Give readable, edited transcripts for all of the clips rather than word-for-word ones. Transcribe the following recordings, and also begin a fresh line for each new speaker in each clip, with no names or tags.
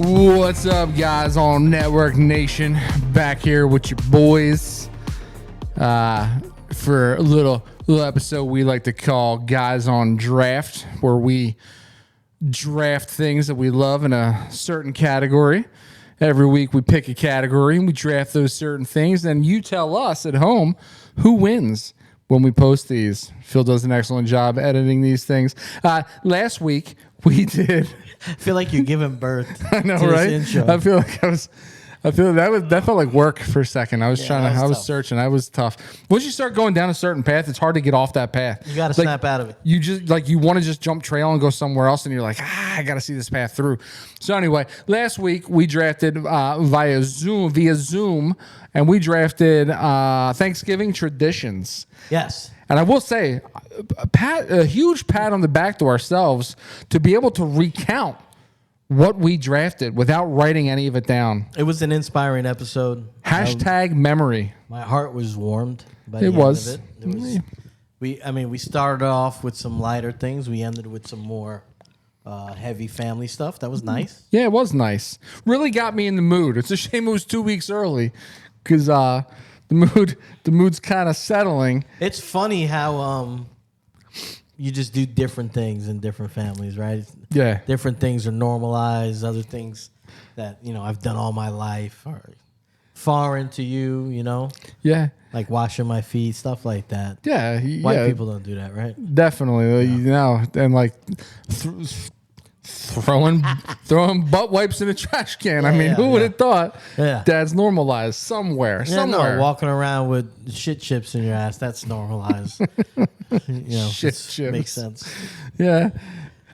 What's up, guys, on Network Nation? Back here with your boys for a little episode we like to call Guys on Draft, where we draft things that we love in a certain category. Every week we pick a category and we draft those certain things, and you tell us at home who wins when we post these. Phil does an excellent job editing these things. Last week we did.
I feel like you're giving birth.
I know,
to
right?
This intro.
I feel that felt like work for a second. I was searching. I was tough. Once you start going down a certain path, it's hard to get off that path.
You got to snap out of it.
You just you want to just jump trail and go somewhere else, and you're like, I got to see this path through. So anyway, last week we drafted via Zoom, and we drafted Thanksgiving traditions.
Yes.
And I will say, a huge pat on the back to ourselves to be able to recount what we drafted without writing any of it down.
It was an inspiring episode.
Hashtag memory.
My heart was warmed by the
It
end
was.
of it. We started off with some lighter things. We ended with some more heavy family stuff. That was nice.
Yeah, it was nice. Really got me in the mood. It's a shame it was 2 weeks early because the mood's kind of settling.
It's funny how you just do different things in different families, right?
Yeah.
Different things are normalized. Other things that, I've done all my life are foreign to you,
Yeah.
Like washing my feet, stuff like that.
Yeah.
White people don't do that, right?
Definitely. And throwing butt wipes in a trash can. Who would have thought that's normalized somewhere?
No, walking around with shit chips in your ass, that's normalized.
Shit chips.
Makes sense.
Yeah.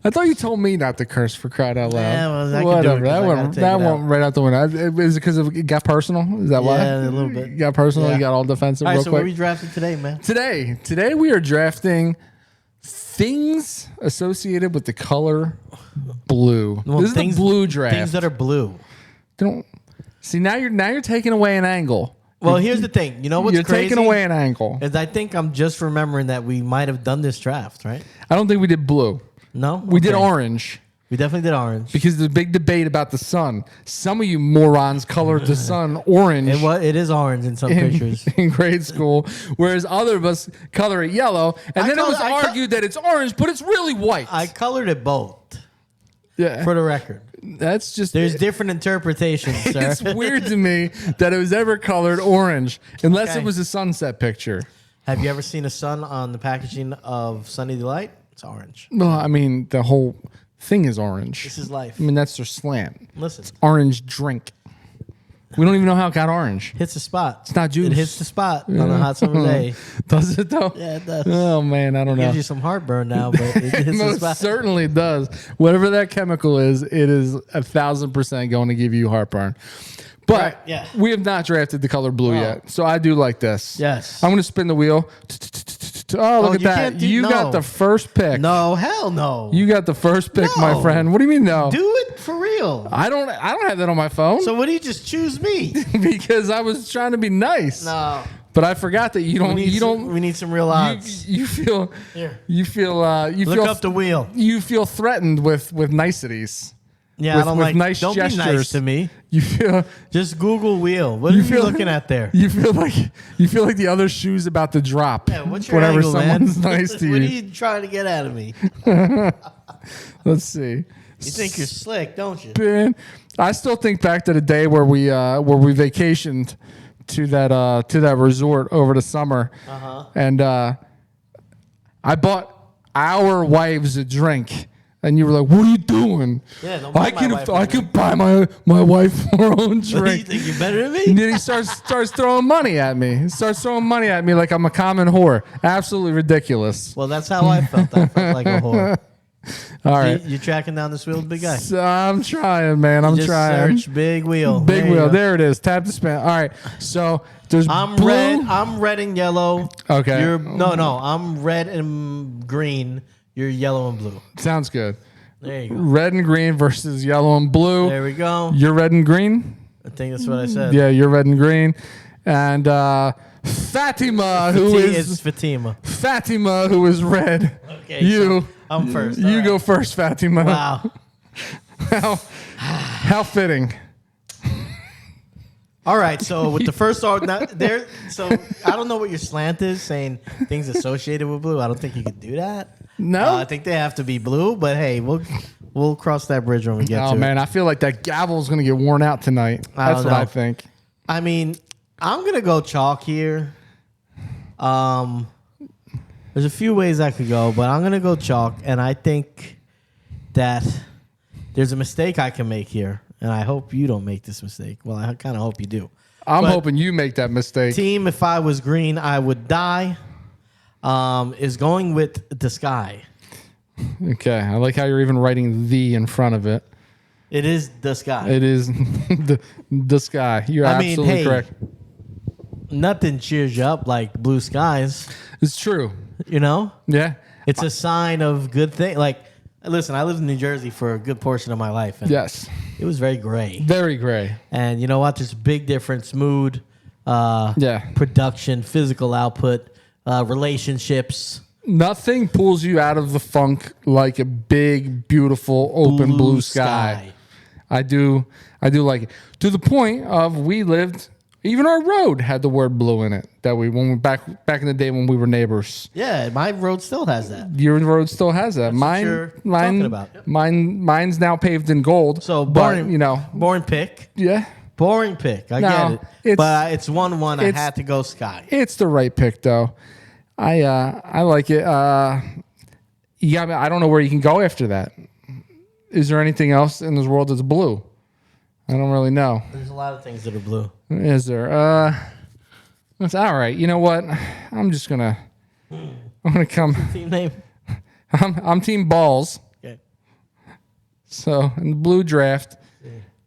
I thought you told me not to curse, for crying out loud.
Yeah, well, I
whatever.
Can do it
that went right out the window. Is it because it got personal? Is that why?
Yeah, a little bit.
You got personal?
Yeah.
You got all defensive
all right,
real
so
quick?
what are we drafting today, man?
Today we are drafting things associated with the color blue.
Well,
this is the blue draft.
Things that are blue.
See, now you're taking away an angle.
Well, here's the thing. You know what's crazy?
You're taking away an angle.
Is I think I'm just remembering that we might have done this draft, right?
I don't think we did blue.
No?
We did orange.
We definitely did orange.
Because there's a big debate about the sun. Some of you morons colored the sun orange.
It is orange in some pictures.
In grade school. Whereas other of us color it yellow. And then it was argued that it's orange, but it's really white.
I colored it both.
Yeah.
For the record.
That's just...
There's different interpretations, sir.
It's weird to me that it was ever colored orange. Unless it was a sunset picture.
Have you ever seen a sun on the packaging of Sunny Delight? It's orange.
Well, the whole thing is orange.
This is life.
That's their slant.
Listen.
It's orange drink. We don't even know how it got orange.
Hits the spot.
It's not juice.
It hits the spot on a hot summer day.
Does it though?
Yeah, it does.
Oh man, I don't know.
It gives you some heartburn now, but it hits the spot.
Certainly does. Whatever that chemical is, it is 1,000% going to give you heartburn. But we have not drafted the color blue yet, so I do like this.
Yes.
I'm going to spin the wheel. Oh, look at that. You got the first pick.
No, hell no.
You got the first pick, my friend. What do you mean no?
Do it for real.
I don't have that on my phone.
So what do you just choose me?
Because I was trying to be nice.
No.
But I forgot that you don't.
We need some real odds.
You feel.
Here.
You feel.
Look up the wheel.
You feel threatened with niceties.
Yeah, with
nice
don't
gestures.
Be nice to me.
You feel.
Just Google wheel. What are you looking at there?
You feel like the other shoe's about to drop.
Yeah, what's your
whenever
angle,
someone's
man?
nice to you.
What are you trying to get out of me?
Let's see.
You think you're slick, don't you?
Man, I still think back to the day where we vacationed to that resort over the summer, and I bought our wives a drink. And you were like, "What are you doing?"
Yeah, don't
I can buy my wife her own drink.
What, do you think you're better than me?
And then he starts throwing money at me. He starts throwing money at me like I'm a common whore. Absolutely ridiculous.
Well, that's how I felt. I felt like a whore.
All right.
You tracking down this wheel, big guy?
So I'm trying, man. I'm
Just
trying.
search big wheel.
Big
There you
wheel.
go.
There it is. Tap to spin. All right. So there's
I'm
blue.
red. I'm red and yellow.
Okay.
No. I'm red and green. You're yellow and blue.
Sounds good.
There you go.
Red and green versus yellow and blue.
There we go.
You're red and green?
I think that's what I said.
Yeah, you're red and green. And Fatima,
It's Fatima.
Fatima, who is red.
Okay.
You.
So I'm first.
You
All right.
go first, Fatima.
Wow.
How fitting.
All right. So with the first there. So I don't know what your slant is saying things associated with blue. I don't think you could do that.
No.
I think they have to be blue. But hey, we'll cross that bridge when we get to
Oh, man.
it.
I feel like that gavel is going to get worn out tonight. That's what I think.
I mean, I'm gonna go chalk here. There's a few ways I could go, but I'm gonna go chalk, and I think that there's a mistake I can make here, and I hope you don't make this mistake. Well, I kind of hope you do.
I'm
But
hoping you make that mistake.
Team, if I was green, I would die. Is going with the sky.
Okay. I like how you're even writing the in front of it.
It is the sky.
It is the sky. You're absolutely correct.
Nothing cheers you up like blue skies.
It's true.
You know?
Yeah.
It's a sign of good thing. Like, listen, I lived in New Jersey for a good portion of my life. And
Yes.
it was very gray.
Very gray.
And you know what? There's a big difference. Mood, production, physical output, relationships.
Nothing pulls you out of the funk like a big, beautiful, open blue sky. I do like it. To the point of we lived, even our road had the word blue in it. That when we back in the day when we were neighbors.
Yeah, my road still has that.
Your road still has that.
What you're talking about. Yep.
Mine's now paved in gold.
So
boring,
boring pick.
Yeah.
Boring pick. I get it. But it's 1-1. I had to go sky.
It's the right pick though. I like it. Yeah, I don't know where you can go after that. Is there anything else in this world that's blue? I don't really know.
There's a lot of things that are blue.
Is there? That's all right. You know what? I'm gonna come.
Team name?
I'm Team Balls.
Okay.
So in the blue draft,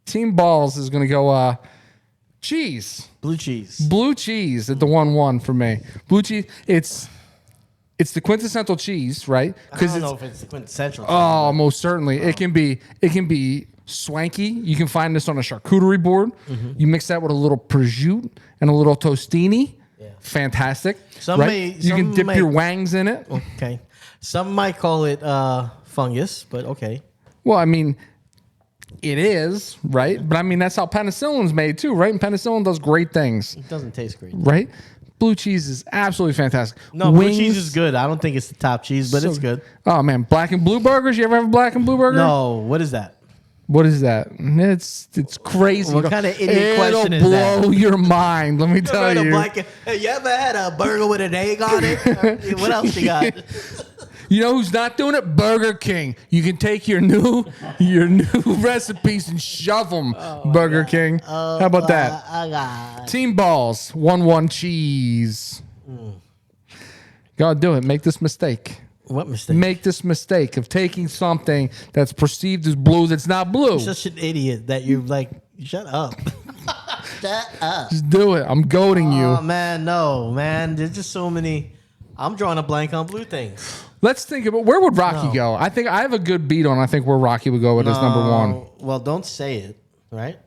Team Balls is gonna go cheese.
Blue cheese.
Blue cheese at the 1-1 for me. Blue cheese. It's the quintessential cheese, right?
I don't know if it's the quintessential.
Oh, most certainly. It can be swanky. You can find this on a charcuterie board.
Mm-hmm.
You mix that with a little prosciutto and a little tostini. Yeah. Fantastic. You can dip your wangs in it.
Okay. Some might call it fungus, but okay.
Well, I mean, it is, right? But I mean, that's how penicillin's made too, right? And penicillin does great things.
It doesn't taste great.
Right? Blue cheese is absolutely fantastic.
No, blue cheese is good. I don't think it's the top cheese, but it's good.
Oh, man. Black and blue burgers? You ever have a black and blue burger?
No. What is that?
What is that? It's crazy.
What kind of idiot question is that?
It'll blow your mind, let me tell you.
Hey, you ever had a burger with an egg on it? What else you got?
You know who's not doing it? Burger King. You can take your new recipes and shove them, Burger King. How about that? Team Balls, 1-1 cheese. Gotta do it. Make this mistake.
What mistake?
Make this mistake of taking something that's perceived as blue that's not blue.
You're such an idiot that you're like, shut up. Shut up.
Just do it. I'm goading you.
Oh, man, no, man. There's just so many. I'm drawing a blank on blue things.
Let's think about where would Rocky go? I think I have a good beat on. I think where Rocky would go with his number one.
Well, don't say it, right?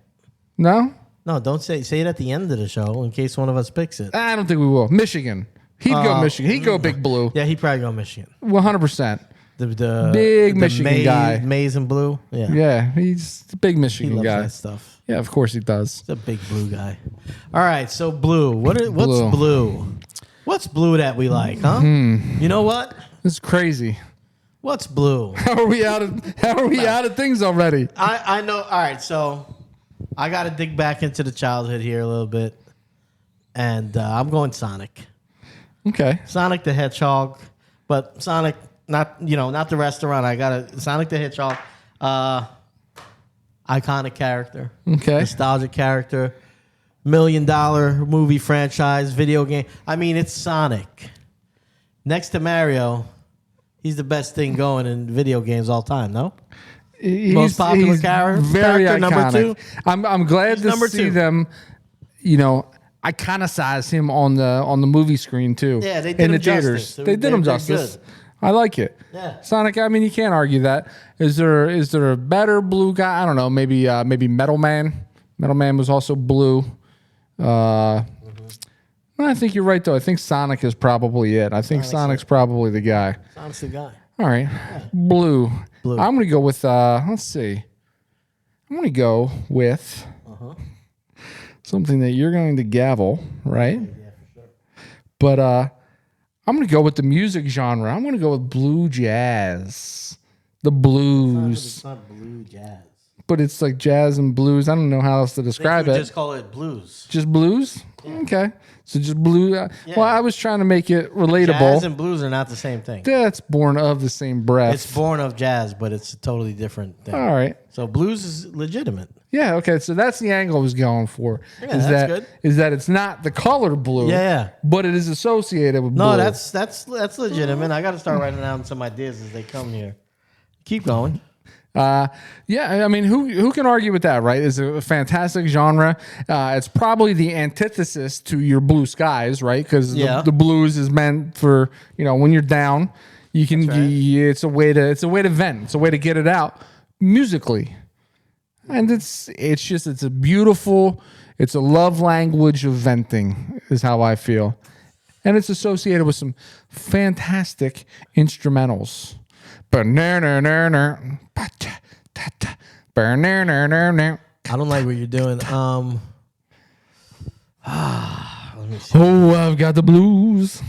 No?
No, don't say it. Say it at the end of the show in case one of us picks it.
I don't think we will. Michigan. He'd go Michigan. He'd go Big Blue.
Yeah, he'd probably go Michigan.
100%.
The
big Michigan guy.
Maize and blue. Yeah.
Yeah, he's a big
He
Michigan
loves
guy.
that stuff.
Yeah, of course he does.
He's a big blue guy. All right, so blue. What's blue? What's blue that we like, huh? You know what?
This is crazy.
What's blue?
How are we out of things already?
I know. All right, so I got to dig back into the childhood here a little bit, and I'm going Sonic.
Okay.
Sonic the Hedgehog, but Sonic, not the restaurant. I got Sonic the Hedgehog, iconic character,
Okay.
nostalgic character, $1 million movie franchise, video game. I mean, it's Sonic. Next to Mario, he's the best thing going in video games all time. No,
Most
popular character,
very iconic.
number 2.
I'm glad to
number
see
2.
them. Iconicize him on the movie screen too.
Yeah, they did
in
him
the theaters.
justice.
They did him
They're
justice.
good.
I like it.
Yeah.
Sonic. I mean, you can't argue that. Is there a better blue guy? I don't know. Maybe Metal Man. Metal Man was also blue. I think you're right though. I think Sonic is probably it. I think Sonic's probably the guy.
Sonic's the guy.
All right, blue.
Blue.
I'm gonna go with. Let's see. I'm gonna go with something that you're going to gavel, right? Yeah, for sure. But I'm gonna go with the music genre. I'm gonna go with blue jazz, the blues.
It's not blue jazz.
But it's like jazz and blues. I don't know how else to describe it.
Just call it blues.
Just blues? Yeah. Okay. So just blue. Well, I was trying to make it relatable.
Jazz and blues are not the same thing.
That's born of the same breath.
It's born of jazz, but it's a totally different thing.
All right.
So blues is legitimate.
Yeah. Okay. So that's the angle I was going for.
Yeah, that's good.
Is that it's not the color blue?
Yeah.
But it is associated with blue.
No, that's legitimate. I got to start writing down some ideas as they come here. Keep going.
Yeah, I mean, who can argue with that, right? It's a fantastic genre. It's probably the antithesis to your blue skies, right? Because the blues is meant for when you're down, you can.
Right.
It's a way to vent. It's a way to get it out musically, and it's a beautiful. It's a love language of venting, is how I feel, and it's associated with some fantastic instrumentals. I don't
like what you're doing. Let me see.
Oh, I've got the blues.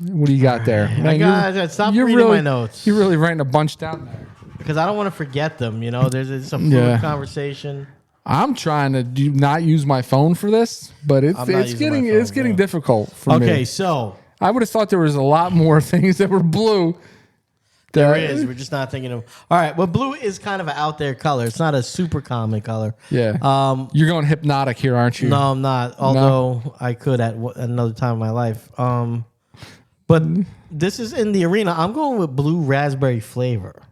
What do you got there? Man,
Stop reading my notes.
You're really writing a bunch down there.
Because I don't want to forget them. There's some fluid conversation.
I'm trying to not use my phone for this, but it's getting difficult for me.
Okay, so
I would have thought there was a lot more things that were blue.
There is. We're just not thinking of. All right. Well, blue is kind of an out there color. It's not a super common color.
Yeah. You're going hypnotic here, aren't you?
No, I'm not. Although I could at another time in my life. But this is in the arena. I'm going with blue raspberry flavor.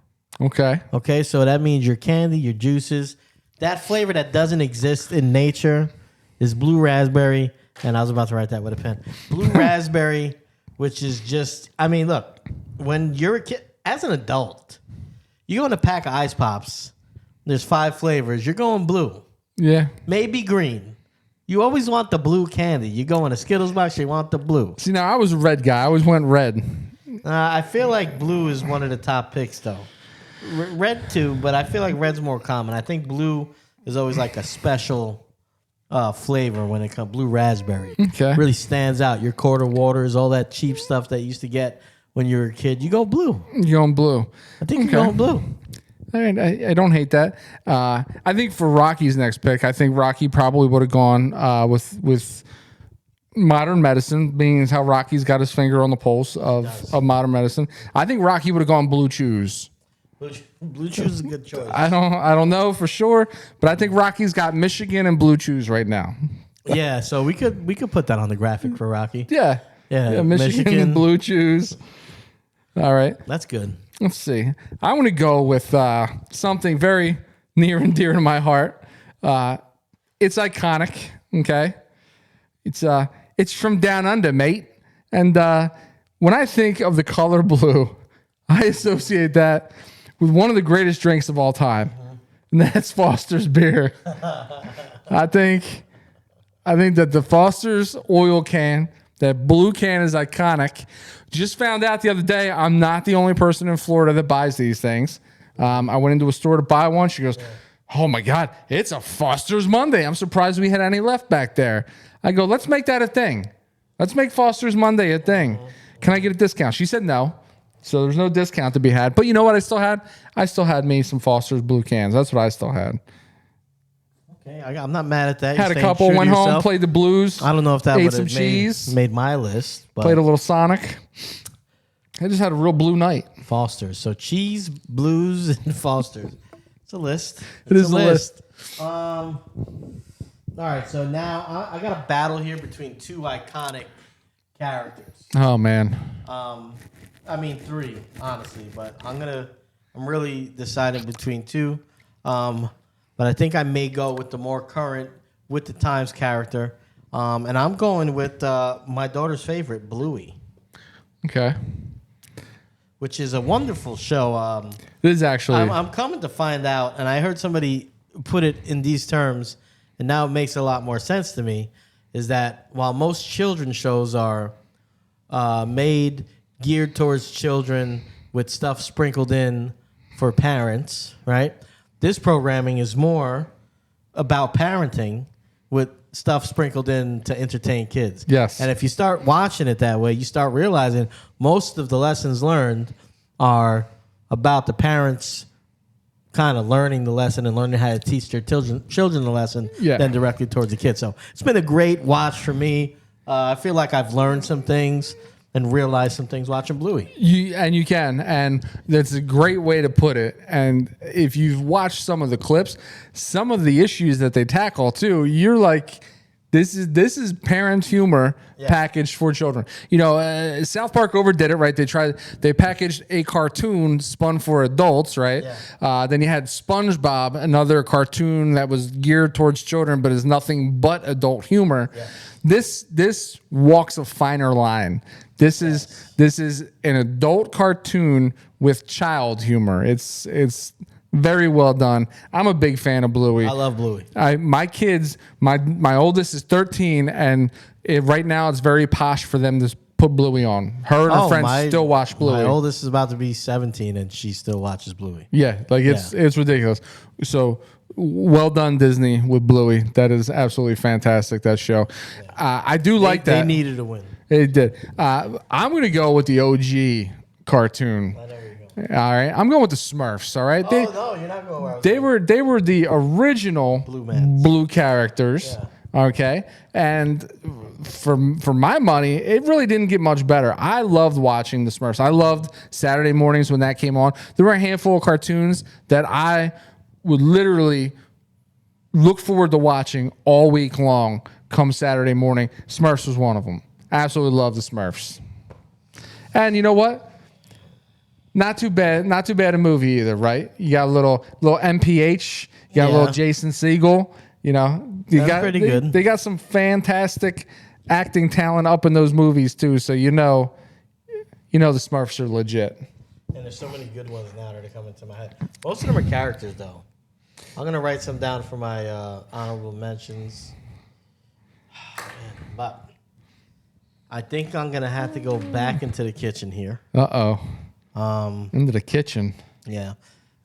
Okay.
Okay. So that means your candy, your juices, that flavor that doesn't exist in nature is blue raspberry. And I was about to write that with a pen. Blue raspberry, which is just. I mean, look, when you're a kid. As an adult, you go in a pack of ice pops. There's 5 flavors. You're going blue.
Yeah.
Maybe green. You always want the blue candy. You go in a Skittles box, you want the blue.
See, now I was a red guy. I always went red.
I feel like blue is one of the top picks, though. Red too, but I feel like red's more common. I think blue is always like a special flavor when it comes. Blue raspberry.
Okay.
Really stands out. Your quarter waters, all that cheap stuff that you used to get when you were a kid, you go blue.
You're going blue.
I think you're going blue.
All right, I don't hate that. I think for Rocky's next pick, I think Rocky probably would have gone with modern medicine, being as how Rocky's got his finger on the pulse of modern medicine. I think Rocky would have gone blue chews.
Blue chews is a good choice.
I don't know for sure, but I think Rocky's got Michigan and blue chews right now.
Yeah, so we could put that on the graphic for Rocky.
Yeah, Michigan and blue chews. All right.
That's good.
Let's see. I want to go with something very near and dear to my heart. It's iconic, okay? It's from down under, mate. And when I think of the color blue, I associate that with one of the greatest drinks of all time. And that's Foster's beer. I think that the Foster's oil can, that blue can, is iconic. Just found out the other day, I'm not the only person in Florida that buys these things. I went into a store to buy one. She goes, "Oh my God, it's a Foster's Monday. I'm surprised we had any left back there." I go, "Let's make that a thing. Let's make Foster's Monday a thing. Can I get a discount?" She said no. So there's no discount to be had. But you know what I still had? I still had me some Foster's blue cans. That's what I still had.
Okay, I'm not mad at that.
Had a couple, went home, played the blues.
I don't know if that would
have
made my list. But
played a little Sonic. I just had a real blue night.
Foster's. So cheese, blues, and Foster's. It's a list.
It is a list.
All right, so now I got a battle here between 2 iconic characters.
Oh man.
I mean 3, honestly, but I'm really deciding between 2. But I think I may go with the more current, with the times character. And I'm going with my daughter's favorite, Bluey,
Okay.
which is a wonderful show.
This is actually.
I'm coming to find out, and I heard somebody put it in these terms, and now it makes a lot more sense to me, is that while most children's shows are made geared towards children with stuff sprinkled in for parents, right? This programming is more about parenting with stuff sprinkled in to entertain kids.
Yes.
And if you start watching it that way, you start realizing most of the lessons learned are about the parents kind of learning the lesson and learning how to teach their children the lesson than directly towards the kids. So it's been a great watch for me. I feel like I've learned some things and realized some things watching Bluey.
You can, and that's a great way to put it. And if you've watched some of the clips, some of the issues that they tackle too, you're like, this is parent humor packaged for children. You know, South Park overdid it, right? They packaged a cartoon spun for adults, right? Yeah. Then you had SpongeBob, another cartoon that was geared towards children, but is nothing but adult humor. Yeah. This walks a finer line. This is an adult cartoon with child humor. It's very well done. I'm a big fan of Bluey.
I love Bluey.
My kids, my oldest is 13, and right now it's very posh for them to put Bluey on. Her and her friends still watch Bluey.
My oldest is about to be 17, and she still watches Bluey.
Yeah, like it's ridiculous. So well done, Disney, with Bluey. That is absolutely fantastic, that show. Yeah. I do like that.
They needed a win.
They did. I'm going to go with the OG cartoon. All right, I'm going with the Smurfs. All right,
no, you're not going where I was
they were the original blue characters. Yeah. Okay, and for my money, it really didn't get much better. I loved watching the Smurfs. I loved Saturday mornings when that came on. There were a handful of cartoons that I would literally look forward to watching all week long. Come Saturday morning, Smurfs was one of them. Absolutely love the Smurfs. And you know what? Not too bad a movie either, right? You got a little MPH, you got a little Jason Segel, you know.
Pretty good.
They got some fantastic acting talent up in those movies too, so you know the Smurfs are legit.
And there's so many good ones now that are coming to my head. Most of them are characters though. I'm going to write some down for my honorable mentions. But I think I'm going to have to go back into the kitchen here.
Into the kitchen.
Yeah.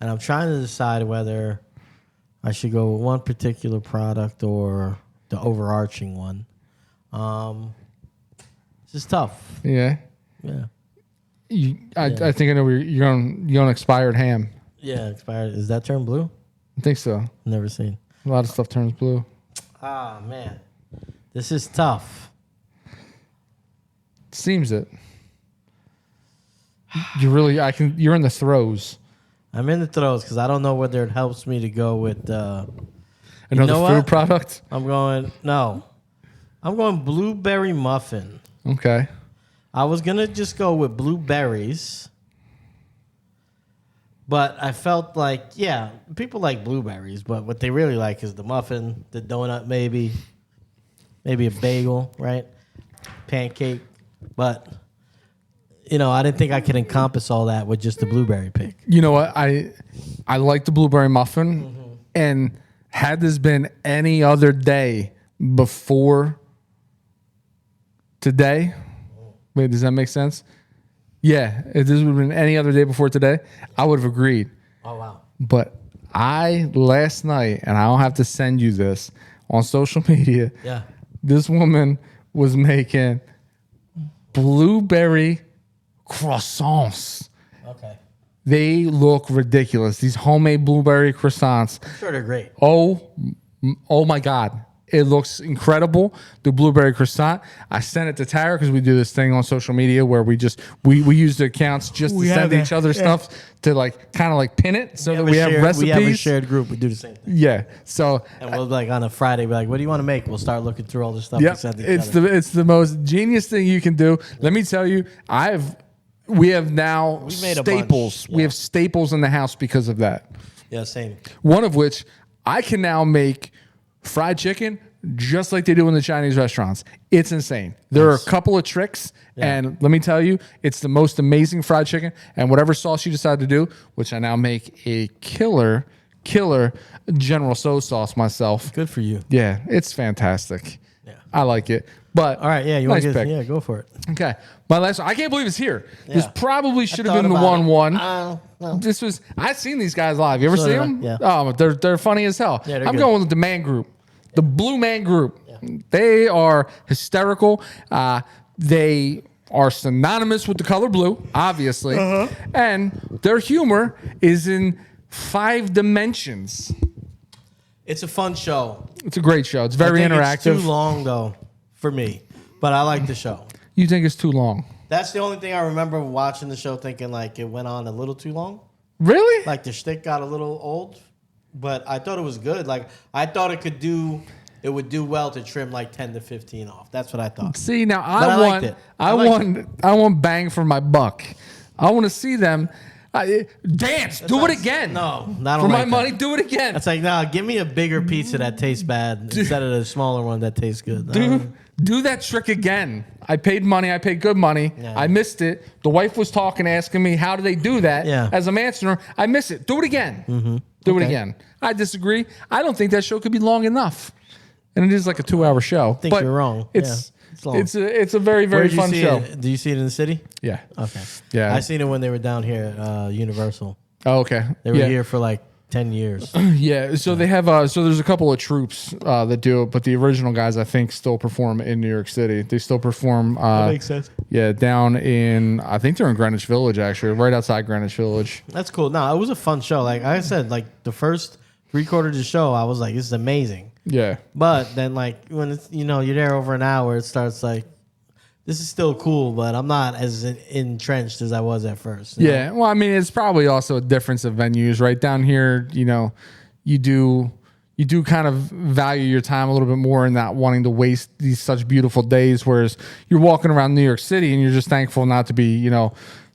And I'm trying to decide whether I should go with one particular product or the overarching one. It's just tough.
Yeah.
Yeah.
I think I know where you're on expired ham.
Yeah, expired. Is that turned blue?
I think so.
Never seen.
A lot of stuff turns blue.
Ah, man. This is tough.
Seems it. You're in the throes.
I'm in the throes because I don't know whether it helps me to go with
another food product.
I'm going blueberry muffin.
Okay.
I was gonna just go with blueberries, but I felt like people like blueberries, but what they really like is the muffin, the donut, maybe a bagel, right? Pancake, but. I didn't think I could encompass all that with just the blueberry pick.
You know what? I like the blueberry muffin, and had this been any other day before today, wait, does that make sense? Yeah, if this would have been any other day before today, I would have agreed.
Oh, wow.
But last night, and I don't have to send you this, on social media, this woman was making blueberry croissants.
Okay.
They look ridiculous. These homemade blueberry croissants.
I'm sure they're great.
Oh my God. It looks incredible. The blueberry croissant. I sent it to Tara because we do this thing on social media where we use the accounts just to send each other stuff to like kind of like pin it so that we have recipes.
We have a shared group. We do the same thing.
Yeah. So
and we'll like on a Friday be like, what do you want to make? We'll start looking through all this stuff.
Yep. It's the most genius thing you can do. Let me tell you, we have now staples. Yeah. We have staples in the house because of that.
Yeah, same.
One of which I can now make fried chicken just like they do in the Chinese restaurants. It's insane. There are a couple of tricks, and let me tell you, it's the most amazing fried chicken. And whatever sauce you decide to do, which I now make a killer General Tso's sauce myself.
Good for you.
Yeah, it's fantastic. Yeah, I like it. But
all right, yeah, you
nice
want to go for it.
Okay, my last one. I can't believe it's here. Yeah. This probably should have been the 1-1. No. This was. I've seen these guys live. You ever see them?
Yeah.
Oh, they're funny as hell. Yeah, I'm going with the Man Group, the Blue Man Group. Yeah. They are hysterical. They are synonymous with the color blue, obviously, and their humor is in 5 dimensions.
It's a fun show.
It's a great show. It's very interactive.
It's too long though for me, but I like the show.
You think it's too long?
That's the only thing I remember watching the show, thinking like it went on a little too long.
Really?
Like the shtick got a little old, but I thought it was good. Like I thought it would do well to trim like 10 to 15 off. That's what I thought.
See, now I want bang for my buck. I want to see them dance. Do it again.
No, not
for my money. Do it again.
It's like, nah, give me a bigger pizza that tastes bad instead of the smaller one that tastes good.
Do that trick again. I paid money. I paid good money. Yeah. I missed it. The wife was talking, asking me, how do they do that? Yeah. As I'm answering her, I miss it. Do it again. Mm-hmm. Do it again. I disagree. I don't think that show could be long enough. And it is like a 2-hour show.
I think you're wrong.
It's a very, very fun show.
Do you see it in the city?
Yeah.
Okay.
Yeah.
I seen it when they were down here at Universal.
Oh, okay.
They were here for like 10 years.
Yeah. So they have there's a couple of troops that do it, but the original guys I think still perform in New York City. They still perform
that makes sense.
Yeah, down in I think they're in Greenwich Village actually, right outside Greenwich Village.
That's cool. No, it was a fun show. Like I said, like the first 3/4 of the show, I was like, this is amazing.
Yeah.
But then like when it's you're there over an hour, it starts like this is still cool, but I'm not as entrenched as I was at first.
Yeah. Well, I mean, it's probably also a difference of venues, right? Down here, you do kind of value your time a little bit more and not wanting to waste these such beautiful days. Whereas you're walking around New York City and you're just thankful not to be,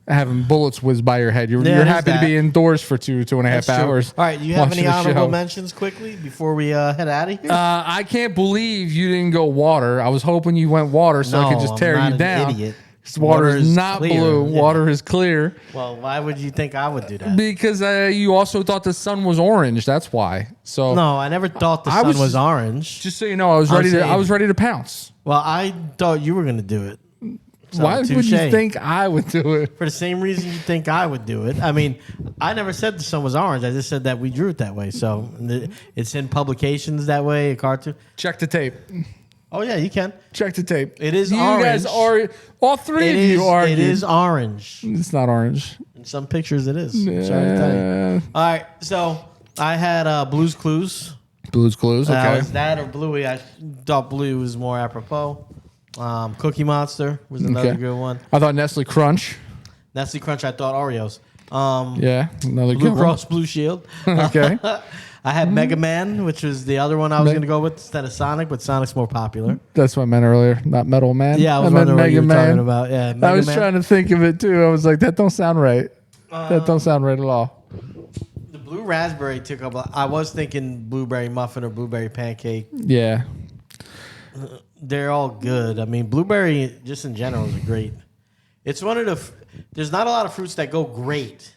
having bullets whiz by your head. You're happy to be indoors for 2.5 hours.
All right, you have any honorable mentions quickly before we head out of here?
I can't believe you didn't go water. I was hoping you went water so I could just tear you down.
Idiot.
Water is not clear. Blue. Yeah. Water is clear.
Well, why would you think I would do that?
Because you also thought the sun was orange. That's why. So
no, I never thought the sun was orange.
Just so you know, I was ready to pounce.
Well, I thought you were going to do it. So,
why would you think I would do it?
For the same reason you think I would do it. I mean, I never said the sun was orange. I just said that we drew it that way. So it's in publications that way, a cartoon.
Check the tape.
Oh, yeah, you can.
Check the tape.
It is orange.
You guys are, all three of you are.
It is orange.
It's not orange.
In some pictures it is. All right, so I had Blue's Clues.
Blue's Clues, okay.
Was that or Bluey? I thought Blue was more apropos. Cookie Monster was another good one.
I thought Nestle Crunch.
Nestle Crunch, I thought Oreos.
Yeah, another
Blue
good
Cross
one.
Blue Shield.
Okay.
I had Mega Man, which was the other one I was going to go with instead of Sonic, but Sonic's more popular.
That's what I meant earlier, not Metal Man.
Yeah, I was wondering what you were talking about. Yeah,
I was trying to think of it too. I was like, that don't sound right. That don't sound right at all.
The Blue Raspberry took up. I was thinking blueberry muffin or blueberry pancake.
Yeah.
They're all good. I mean, blueberry just in general is great. It's one of the. There's not a lot of fruits that go great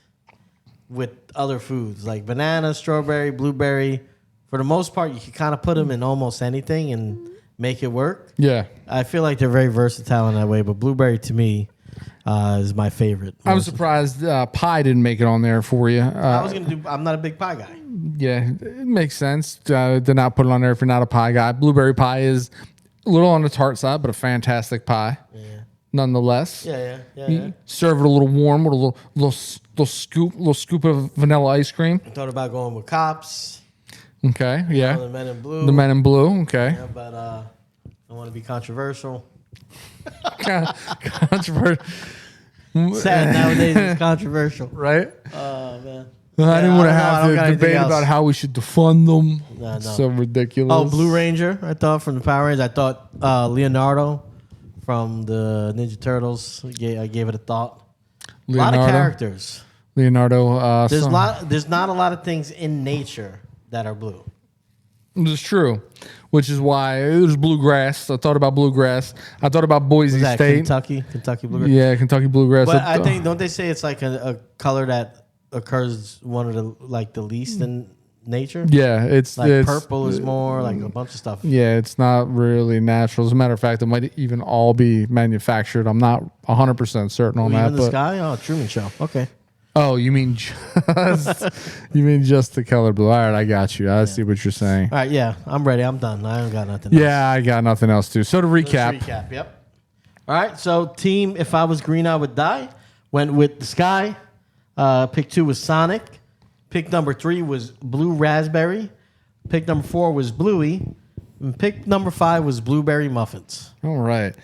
with other foods like banana, strawberry, blueberry. For the most part, you can kind of put them in almost anything and make it work.
Yeah,
I feel like they're very versatile in that way. But blueberry to me is my favorite.
I'm surprised pie didn't make it on there for you.
I'm not a big pie guy.
Yeah, it makes sense to not put it on there if you're not a pie guy. Blueberry pie is a little on the tart side, but a fantastic pie. Yeah. Nonetheless.
Yeah.
Serve it a little warm with a little scoop of vanilla ice cream.
I thought about going with Cops.
Okay, yeah.
The Men in Blue.
The Men in Blue. Okay.
Yeah, but I want to be controversial.
Controversial.
Sad nowadays it's controversial.
Right?
Oh, man.
I didn't want to have
I don't
to
got
debate
anything
about
else.
how we should defund them.
No.
So ridiculous.
Oh, Blue Ranger, I thought, from the Power Rangers. I thought Leonardo from the Ninja Turtles. I gave it a thought. A lot of characters.
Leonardo.
There's not a lot of things in nature that are blue.
It's true, which is why there's bluegrass. I thought about bluegrass. I thought about Boise
Is that
State.
Kentucky bluegrass?
Yeah, Kentucky bluegrass.
But I think, don't they say it's like a color that occurs one of the least in nature?
Yeah, it's
purple is more like a bunch of stuff.
Yeah, it's not really natural. As a matter of fact, it might even all be manufactured. I'm not 100% certain on that.
In the sky? Oh, Truman Show. Okay.
Oh, you mean just the color blue? All right, I got you. I see what you're saying.
All right, yeah, I'm ready. I'm done. I don't got nothing else.
Yeah, I got nothing else too. So to recap.
Yep. All right, so team, if I was green, I would die. Went with the sky. Pick 2 was Sonic. Pick number 3 was Blue Raspberry. Pick number 4 was Bluey. And pick number 5 was Blueberry Muffins.
All right.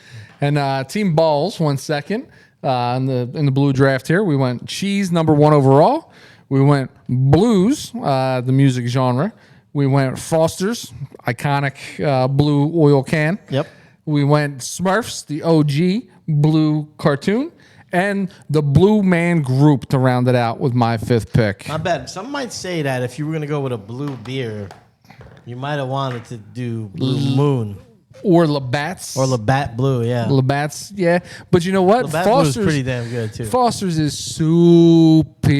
And Team Balls went second in the blue draft here. We went Cheese, number 1 overall. We went Blues, the music genre. We went Foster's, iconic blue oil can.
Yep.
We went Smurfs, the OG blue cartoon. And the Blue Man Group to round it out with my 5th pick.
Not bad. Some might say that if you were going to go with a blue beer, you might have wanted to do Blue Moon.
Or Labatt's.
Or Labatt Blue, yeah.
Labatt's, yeah. But you know what?
Labatt Blue is pretty damn good, too.
Foster's is superior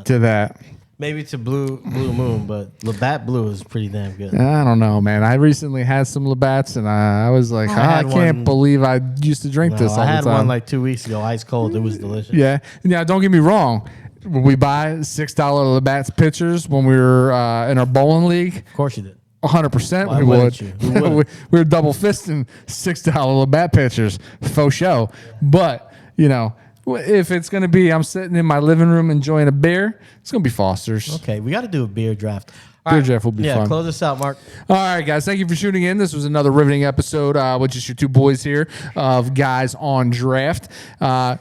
to that.
Maybe to Blue Moon, but Labatt Blue is pretty damn good.
I don't know, man. I recently had some Labatt's, and I was like, I can't believe I used to drink this all the time.
I had one like 2 weeks ago, ice cold. It was delicious.
Yeah. Now, don't get me wrong. When we buy $6 Labatt's pitchers when we were in our bowling league,
Of course you did.
100%
Why
we
wouldn't
would.
you?
We were double fisting $6 Labatt pitchers, faux show. But, if it's going to be I'm sitting in my living room enjoying a beer, it's going to be Foster's.
Okay, we got to do a beer draft.
Beer draft will be fun.
Yeah, close this out, Mark.
All right, guys. Thank you for tuning in. This was another riveting episode with just your 2 boys here of Guys on Draft.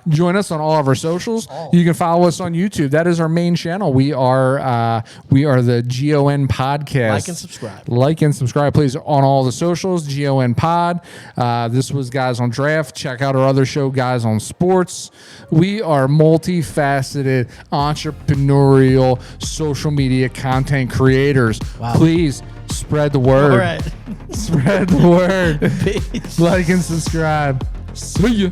Join us on all of our socials. You can follow us on YouTube. That is our main channel. We are the GON Podcast.
Like and subscribe,
please, on all the socials. GON Pod. This was Guys on Draft. Check out our other show, Guys on Sports. We are multifaceted, entrepreneurial, social media content creators.
Wow.
Please spread the word.
All right.
Spread the word.
Peace.
Like and subscribe. See ya.